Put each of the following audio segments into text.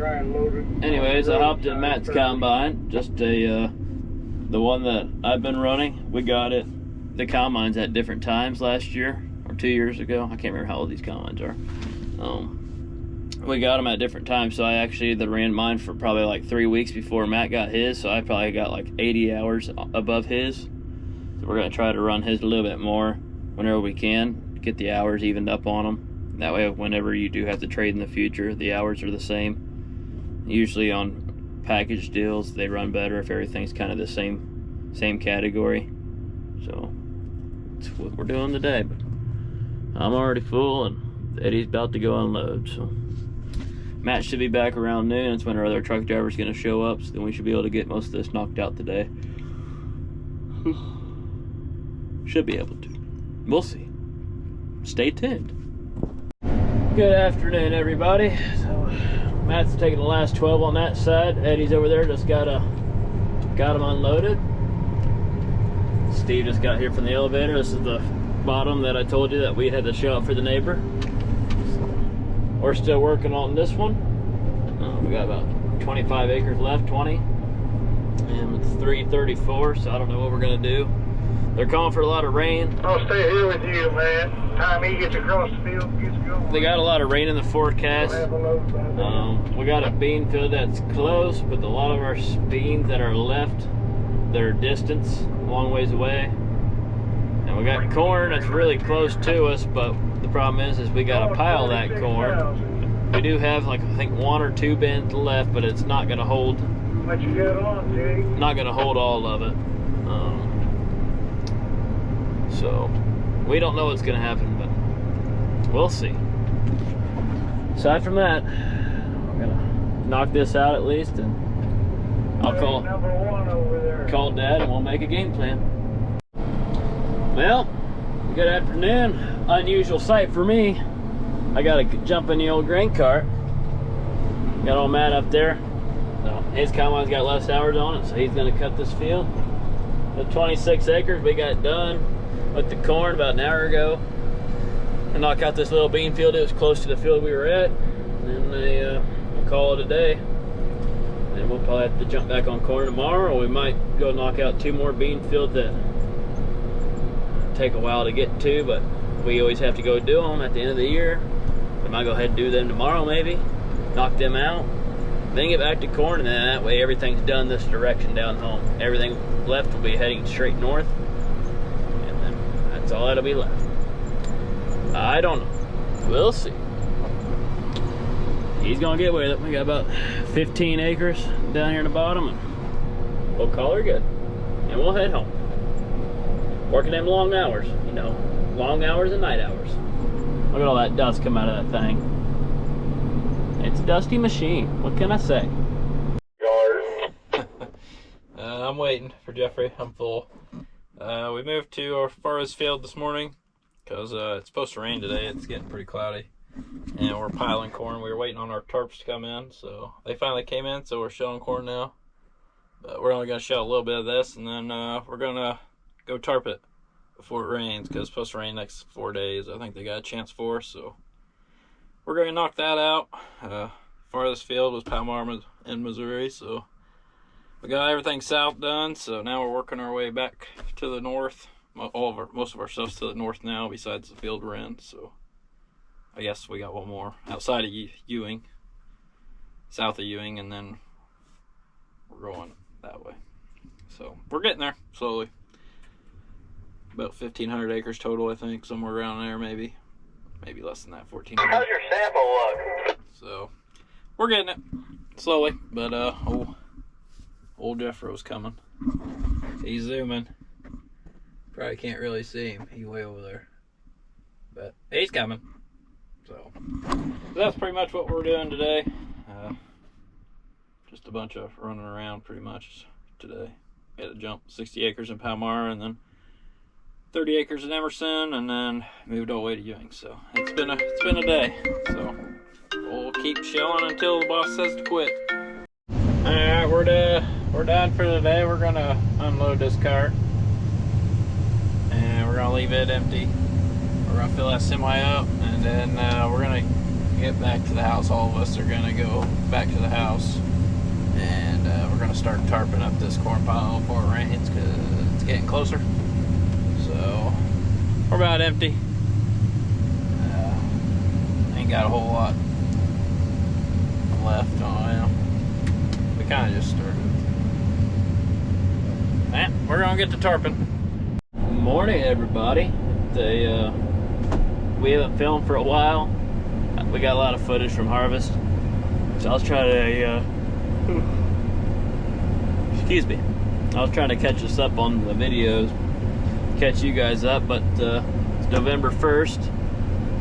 Anyways, I hopped in Matt's combine, just the one that I've been running. We got the combines at different times last year or 2 years ago. I can't remember how old these combines are. We got them at different times, so I actually ran mine for probably like 3 weeks before Matt got his, so I probably got like 80 hours above his. So we're going to try to run his a little bit more whenever we can, get the hours evened up on them. That way, whenever you do have to trade in the future, the hours are the same. Usually on package deals, they run better if everything's kind of the same category. So that's what we're doing today. But I'm already full, and Eddie's about to go unload. So Matt should be back around noon. That's when our other truck driver is going to show up. So then we should be able to get most of this knocked out today. Should be able to. We'll see. Stay tuned. Good afternoon, everybody. So Matt's taking the last 12 on that side. Eddie's over there, just got them unloaded. Steve just got here from the elevator. This is the bottom that I told you that we had to show up for the neighbor. We're still working on this one. We got about 25 acres left, 20. And it's 3:34, so I don't know what we're gonna do. They're calling for a lot of rain. I'll stay here with you, man. Time he gets across the field, gets going. They got a lot of rain in the forecast. We got a bean field that's close, but a lot of our beans that are left, they're distance, a long ways away. And we got corn that's really close to us, but the problem is we got to pile that corn. We do have like I think 1 or 2 bins left, but it's not going to hold. What you got on, Jay? Not going to hold all of it. So we don't know what's going to happen, but we'll see. Aside from that, we're going to knock this out at least, and I'll call Dad and we'll make a game plan. Well, good afternoon. Unusual sight for me. I got to jump in the old grain cart. Got all Matt up there. So his combine's got less hours on it, so he's going to cut this field. The 26 acres we got done with the corn about an hour ago. And knock out this little bean field. It was close to the field we were at. And then we'll call it a day. And we'll probably have to jump back on corn tomorrow, or we might go knock out 2 more bean fields that take a while to get to, but we always have to go do them at the end of the year. We might go ahead and do them tomorrow, maybe knock them out, then get back to corn, and then that way everything's done this direction down home. Everything left will be heading straight north, and then that's all that'll be left. I don't know, we'll see. He's gonna get with it. We got about 15 acres down here in the bottom, and we'll call her good, and we'll head home. Working them long hours, you know, long hours and night hours. Look at all that dust come out of that thing. It's a dusty machine. What can I say? I'm waiting for Jeffrey. I'm full. We moved to our farthest field this morning because it's supposed to rain today. It's getting pretty cloudy. And we're piling corn. We were waiting on our tarps to come in, so they finally came in, so we're shelling corn now. But we're only going to shell a little bit of this, and then we're going to go tarp it before it rains, because it's supposed to rain next 4 days. I think they got a chance for us, so we're going to knock that out. Farthest field was Palmar in Missouri, so we got everything south done, so now we're working our way back to the north. Most of our stuff's to the north now, besides the field we're in, so I guess we got one more outside of Ewing, south of Ewing, and then we're going that way. So we're getting there slowly. About 1,500 acres total, I think, somewhere around there, maybe less than that, 1,400. How's your sample look? So we're getting it slowly, but old Jeffro's coming. He's zooming. Probably can't really see him. He's way over there, but he's coming. So that's pretty much what we're doing today. Just a bunch of running around pretty much today. We had to jump 60 acres in Palmar, and then 30 acres in Emerson, and then moved all the way to Ewing. So it's been a day. So we'll keep shelling until the boss says to quit. All right, we're done for the day. We're gonna unload this cart, and we're gonna leave it empty. We're gonna fill that semi up, and then we're gonna get back to the house. All of us are gonna go back to the house. to start tarping up this corn pile before it rains because it's getting closer. So we're about empty. Ain't got a whole lot left on it. We kind of just started. We're gonna get to tarping. Morning, everybody. We haven't filmed for a while. We got a lot of footage from harvest, so I was trying to excuse me, I was trying to catch us up on the videos, catch you guys up, but it's November 1st.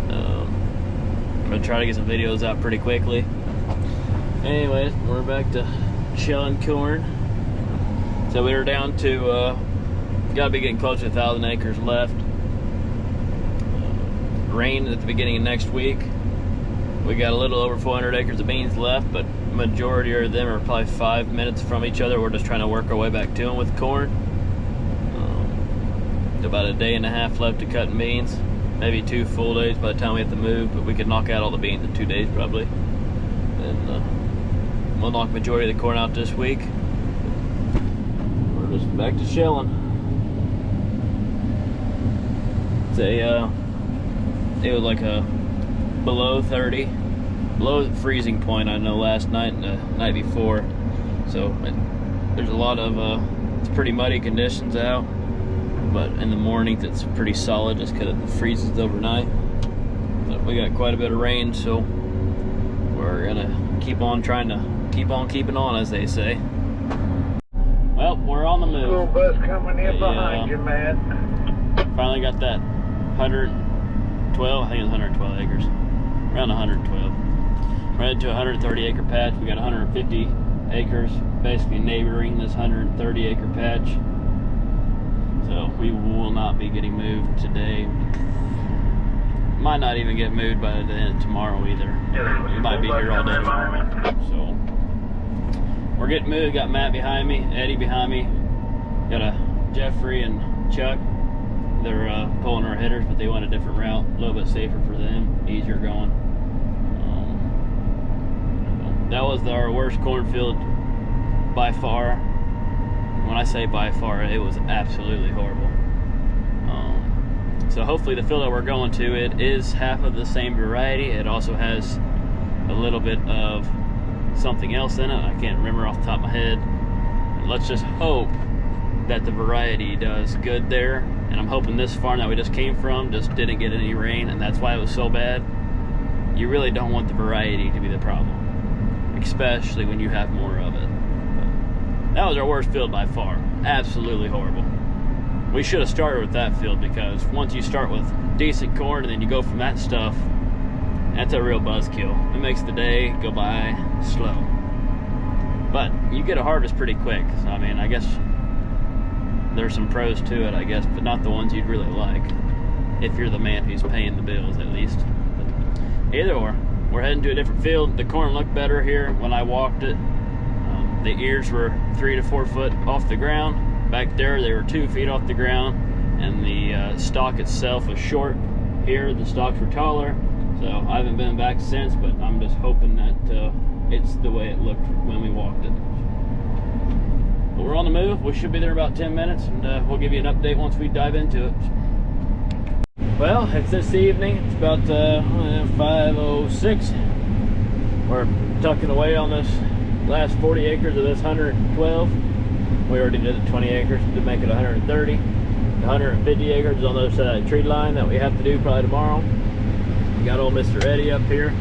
I'm gonna try to get some videos out pretty quickly. Anyways, we're back to shelling corn. So we were down to gotta be getting close to 1,000 acres left. Rain at the beginning of next week. We got a little over 400 acres of beans left, but majority of them are probably 5 minutes from each other. We're just trying to work our way back to them with corn. About a day and a half left to cutting beans. Maybe 2 full days by the time we have to move, but we could knock out all the beans in 2 days probably. And we'll knock majority of the corn out this week. We're just back to shelling. It was like a below 30, below the freezing point, I know, last night and the night before. So there's a lot of it's pretty muddy conditions out, but in the mornings it's pretty solid just because it freezes overnight. But we got quite a bit of rain, so we're gonna keep on trying to keeping on, as they say. Well, we're on the move. School bus coming in behind you, man. Finally got that 112, I think it was 112 acres. Around 112. We're headed to a 130 acre patch. We got 150 acres basically neighboring this 130 acre patch. So we will not be getting moved today. Might not even get moved by the end of tomorrow either. We might be here all day. So we're getting moved. Got Matt behind me, Eddie behind me. Got a Jeffrey and Chuck. They're pulling our headers, but they went a different route, a little bit safer for them, easier going. That was our worst cornfield by far. When I say by far, it was absolutely horrible. So hopefully the field that we're going to, it is half of the same variety. It also has a little bit of something else in it. I can't remember off the top of my head. Let's just hope that the variety does good there. And I'm hoping this farm that we just came from just didn't get any rain, and that's why it was so bad. You really don't want the variety to be the problem, especially when you have more of it. But that was our worst field by far. Absolutely horrible. We should have started with that field, because once you start with decent corn and then you go from that stuff, that's a real buzzkill. It makes the day go by slow. But you get a harvest pretty quick. So, I mean, I guess there's some pros to it, I guess, but not the ones you'd really like, if you're the man who's paying the bills, at least. But either or, we're heading to a different field. The corn looked better here when I walked it. The ears were 3 to 4 foot off the ground. Back there, they were 2 feet off the ground, and the stalk itself was short. Here, the stalks were taller. So I haven't been back since, but I'm just hoping that it's the way it looked when we walked it. But we're on the move. We should be there in about 10 minutes, and we'll give you an update once we dive into it. Well, it's this evening. It's about 5:06. We're tucking away on this last 40 acres of this 112. We already did the 20 acres to make it 130. The 150 acres is on the other side of the tree line that we have to do probably tomorrow. We got old Mr. Eddie up here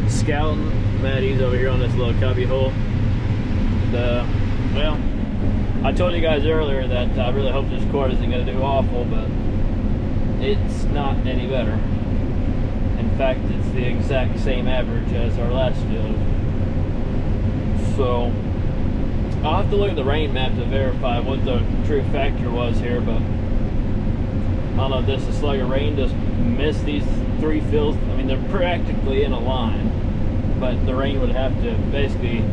scouting. Maddie's over here on this little cubby hole. And, well, I told you guys earlier that I really hope this corn isn't going to do awful, but it's not any better. In fact, it's the exact same average as our last field. So I'll have to look at the rain map to verify what the true factor was here, but I don't know if this is slug of rain just missed these 3 fields. I mean, they're practically in a line, but the rain would have to basically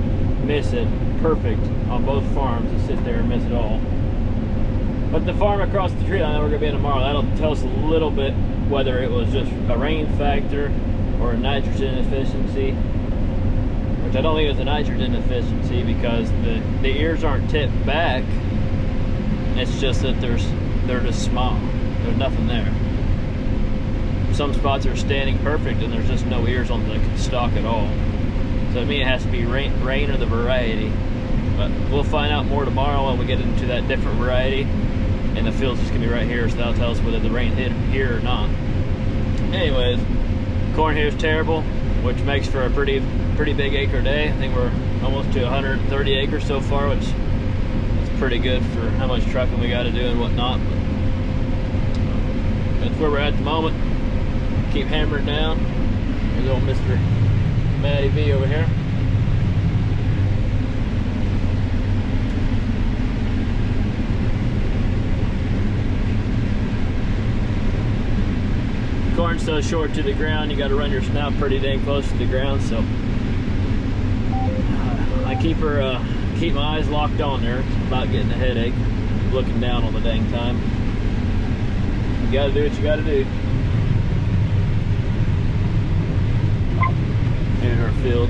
miss it perfect on both farms to sit there and miss it all. But the farm across the tree line that we're going to be in tomorrow, that'll tell us a little bit whether it was just a rain factor or a nitrogen efficiency, which I don't think it's a nitrogen deficiency because the ears aren't tipped back. It's just that they're just small. There's nothing there. Some spots are standing perfect and there's just no ears on the stalk at all. So I mean it has to be rain or the variety. But we'll find out more tomorrow when we get into that different variety. And the field's just gonna be right here, so that'll tell us whether the rain hit here or not. Anyways, corn here is terrible, which makes for a pretty big acre day. I think we're almost to 130 acres so far, which is pretty good for how much trucking we got to do and whatnot. But that's where we're at the moment. Keep hammering down. There's old Mr. Matty B over here. Corn's so short to the ground, you got to run your snout pretty dang close to the ground. So I keep my eyes locked on there. It's about getting a headache looking down all the dang time. You got to do what you got to do. Here's our field.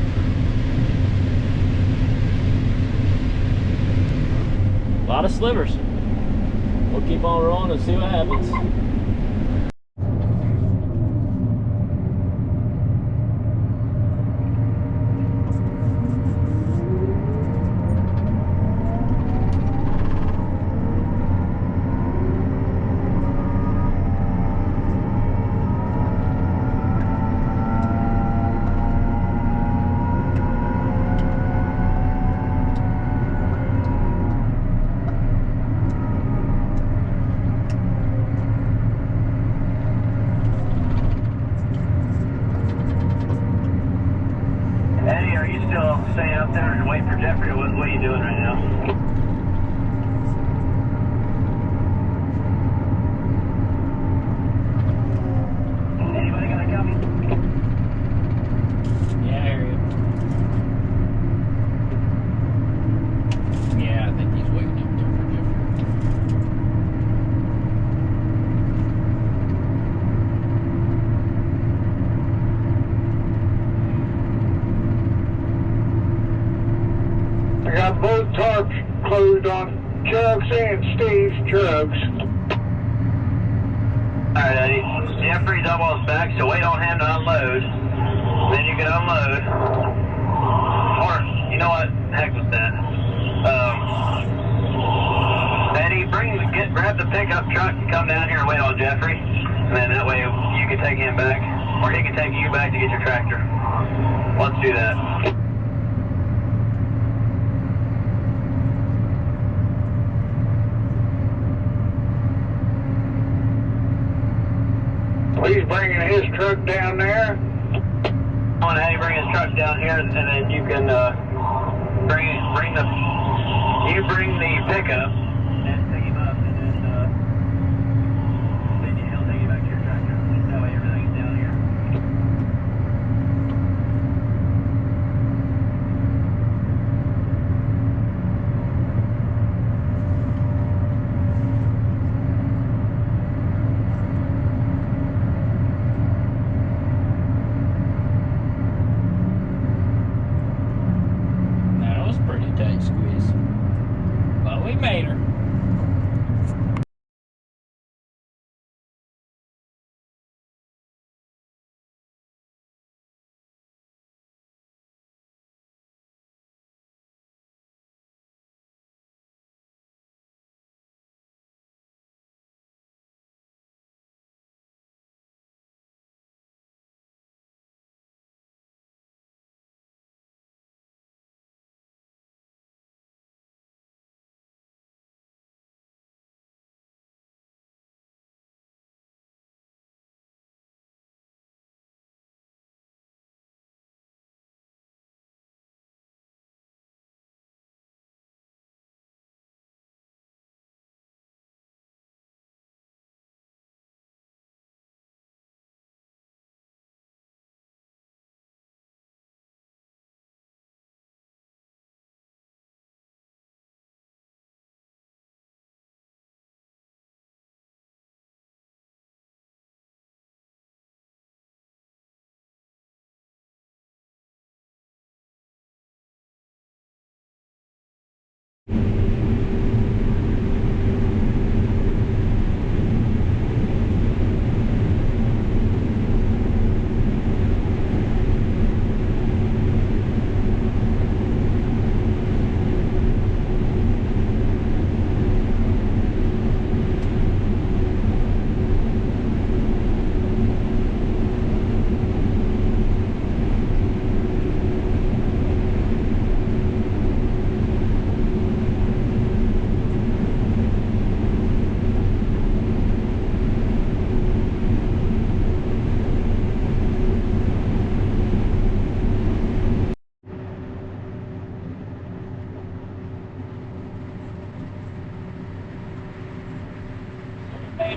A lot of slivers. We'll keep on rolling and see what happens. Staying up there and waiting for Jeffrey, or what are you doing right now? Anybody got a copy? Yeah, I hear you. Yeah, I think he's waiting up there for Jeffrey. I got both tarps closed on Chuck's and Steve's trucks. Alright, Eddie. Jeffrey's almost back, so wait on him to unload. Then you can unload. Or, you know what? Heck with that. Eddie, grab the pickup truck and come down here and wait on Jeffrey. And then that way you can take him back. Or he can take you back to get your tractor. Let's do that. He's bringing his truck down there. I want to have you bring his truck down here, and then you can bring the pickup and pick him up, and then he'll take you back to your tractor. That way everything's down here. Pretty tight squeeze. But we made her.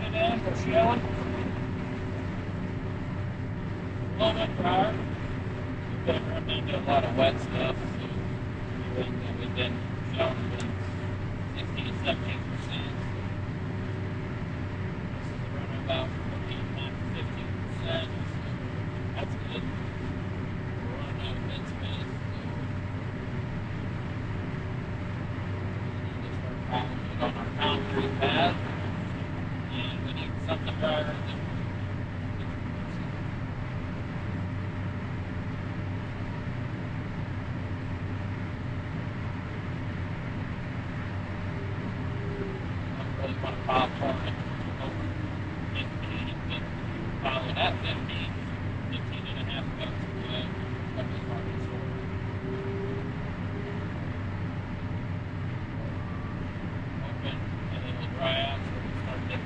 it in, we're shelling. A little bit drier. We've been running into a lot of wet stuff, so we've been shelling about 16 to 17%. This is running about 14.5 to 15%. So that's good. We're running out of bed space. So we need to start piling it on our concrete pad. And we need something drier than 50%. Really want to pile corn at over 15, but piling at 15, 15 and a half bucks away, probably hard to store. Open, and it'll dry out, so we can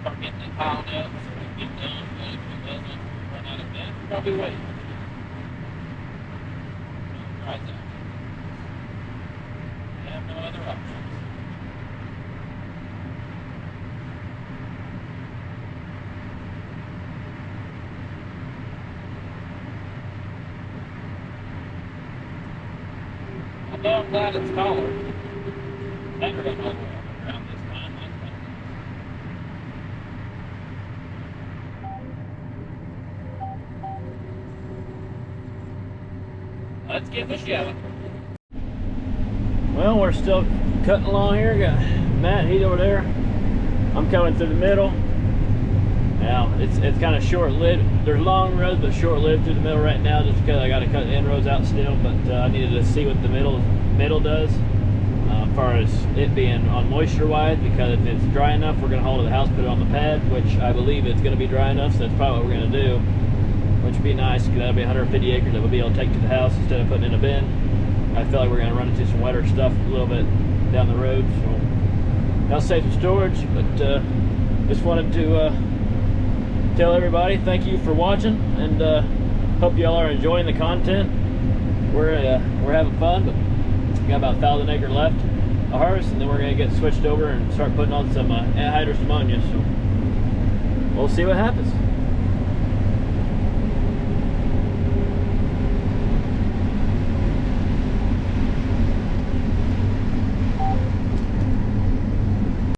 start getting it piled up, so we can get done. But if it doesn't run out of bed, we'll probably wait. Until it dries out. We have no other options. Although I'm glad it's taller. Never been all the way around this time like that. Let's get the shelling. Well, we're still cutting along here. Got Matt, he's over there. I'm coming through the middle. Now, it's kind of short-lived. There's long rows, but short-lived through the middle right now, just because I got to cut the end rows out still. But I needed to see what the middle does, as far as it being on moisture-wise. Because if it's dry enough, we're going to haul to the house, put it on the pad, which I believe it's going to be dry enough. So that's probably what we're going to do, which would be nice, because that'll be 150 acres that we'll be able to take to the house instead of putting in a bin. I feel like we're going to run into some wetter stuff a little bit down the road, so that'll save some storage. But just wanted to tell everybody thank you for watching, and hope y'all are enjoying the content. We're having fun, but we got about 1,000 acres left to harvest, and then we're going to get switched over and start putting on some anhydrous ammonia. So we'll see what happens.